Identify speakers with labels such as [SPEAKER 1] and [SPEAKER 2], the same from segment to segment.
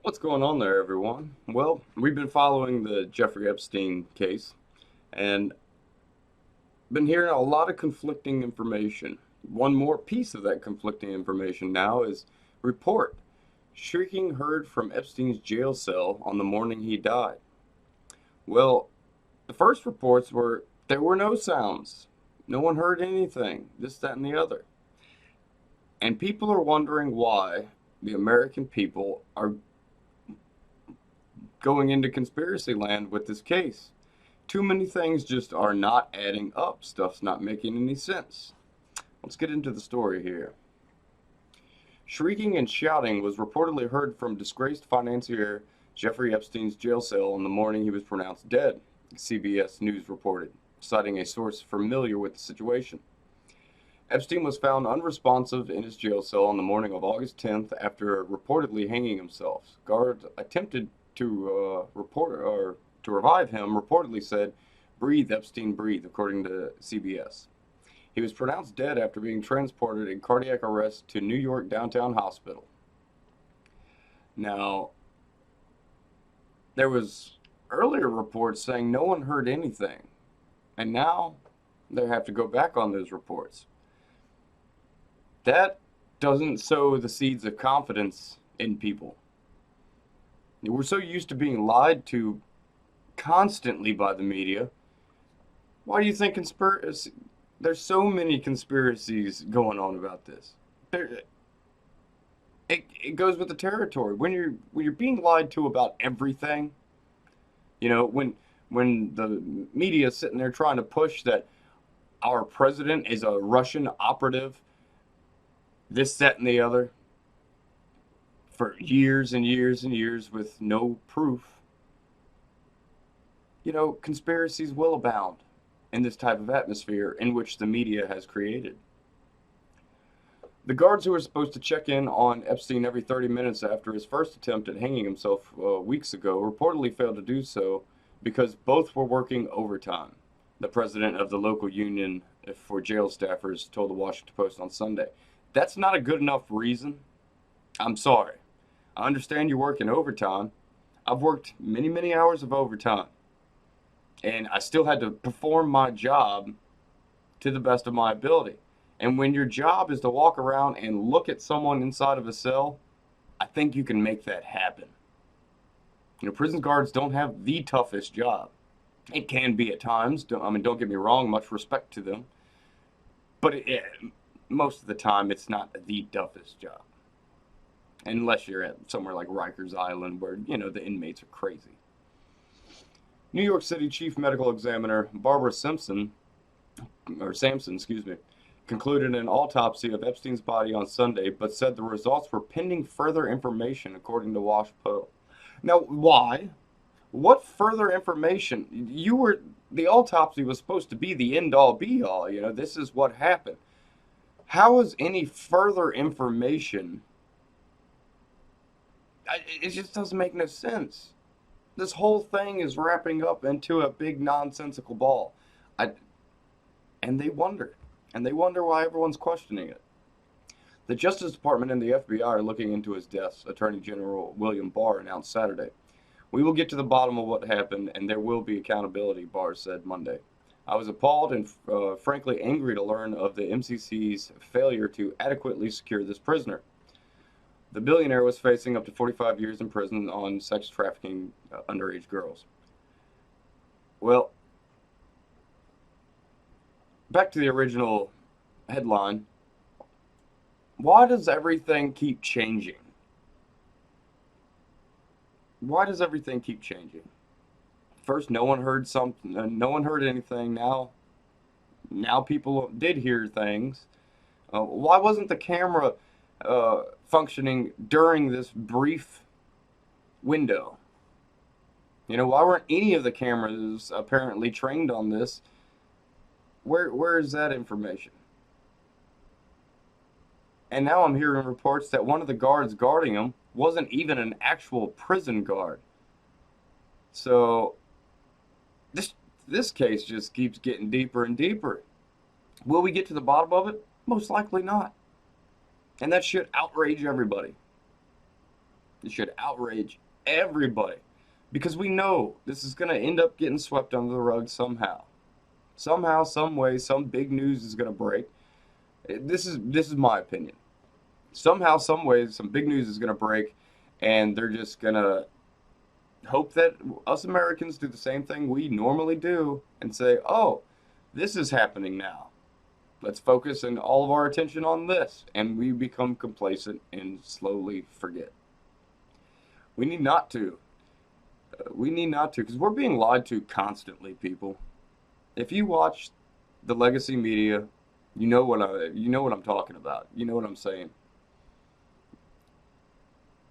[SPEAKER 1] What's going on there, everyone? Well, we've been following the Jeffrey Epstein case and been hearing a lot of conflicting information. One more piece of that conflicting information now is report shrieking heard from Epstein's jail cell on the morning he died. Well, the first reports were there were no sounds. No one heard anything, this, that, and the other. And people are wondering why the American people are going into conspiracy land with this case. Too many things just are not adding up. Stuff's not making any sense. Let's get into the story here. Shrieking and shouting was reportedly heard from disgraced financier Jeffrey Epstein's jail cell on the morning he was pronounced dead, CBS News reported, citing a source familiar with the situation. Epstein was found unresponsive in his jail cell on the morning of August 10th after reportedly hanging himself. Guards attempted to revive him. Reportedly said, "Breathe, Epstein, breathe," according to CBS. He was pronounced dead after being transported in cardiac arrest to New York Downtown Hospital. Now, there was earlier reports saying no one heard anything, and now they have to go back on those reports. That doesn't sow the seeds of confidence in people. We're so used to being lied to constantly by the media. Why do you think conspiracy? There's so many conspiracies going on about this. There, it goes with the territory. When you're being lied to about everything, when the media is sitting there trying to push that our president is a Russian operative, this, that, and the other, for years and years and years with no proof, conspiracies will abound in this type of atmosphere in which the media has created. The guards who were supposed to check in on Epstein every 30 minutes after his first attempt at hanging himself weeks ago reportedly failed to do so because both were working overtime, the president of the local union for jail staffers told the Washington Post on Sunday. That's not a good enough reason. I'm sorry. I understand you're working overtime. I've worked many, many hours of overtime, and I still had to perform my job to the best of my ability. And when your job is to walk around and look at someone inside of a cell, I think you can make that happen. Prison guards don't have the toughest job. It can be at times. Don't get me wrong, much respect to them. But most of the time, it's not the toughest job. Unless you're at somewhere like Rikers Island where, the inmates are crazy. New York City Chief Medical Examiner Barbara Sampson, concluded an autopsy of Epstein's body on Sunday, but said the results were pending further information, according to WashPo. Now, why? What further information? The autopsy was supposed to be the end all be all. This is what happened. How is any further information? It just doesn't make no sense. This whole thing is wrapping up into a big nonsensical ball. I, and they wonder. And they wonder why everyone's questioning it. The Justice Department and the FBI are looking into his deaths, Attorney General William Barr announced Saturday. "We will get to the bottom of what happened, and there will be accountability," Barr said Monday. "I was appalled and frankly angry to learn of the MCC's failure to adequately secure this prisoner." The billionaire was facing up to 45 years in prison on sex trafficking underage girls. Well, back to the original headline. Why does everything keep changing? Why does everything keep changing? First, no one heard something. No one heard anything. Now people did hear things. Why wasn't the camera functioning during this brief window? Why weren't any of the cameras apparently trained on this? Where is that information? And now I'm hearing reports that one of the guards guarding him wasn't even an actual prison guard. So this case just keeps getting deeper and deeper. Will we get to the bottom of it? Most likely not. And that should outrage everybody. It should outrage everybody because we know this is going to end up getting swept under the rug somehow. Somehow, some way, some big news is going to break. This is my opinion. Somehow, some way, some big news is going to break, and they're just going to hope that us Americans do the same thing we normally do and say, "Oh, this is happening now. Let's focus and all of our attention on this," and we become complacent and slowly forget. We need not to. We need not to, because we're being lied to constantly, people. If you watch the legacy media, you know what I'm talking about. You know what I'm saying.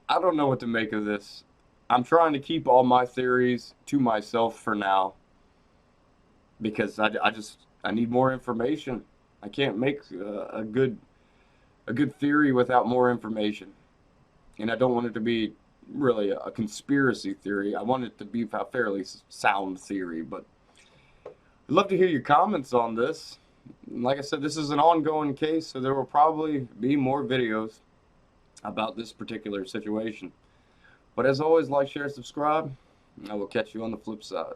[SPEAKER 1] I don't know what to make of this. I'm trying to keep all my theories to myself for now because I need more information. I can't make a good theory without more information, and I don't want it to be really a conspiracy theory. I want it to be a fairly sound theory, but I'd love to hear your comments on this. Like I said, this is an ongoing case, so there will probably be more videos about this particular situation. But as always, like, share, subscribe, and I will catch you on the flip side.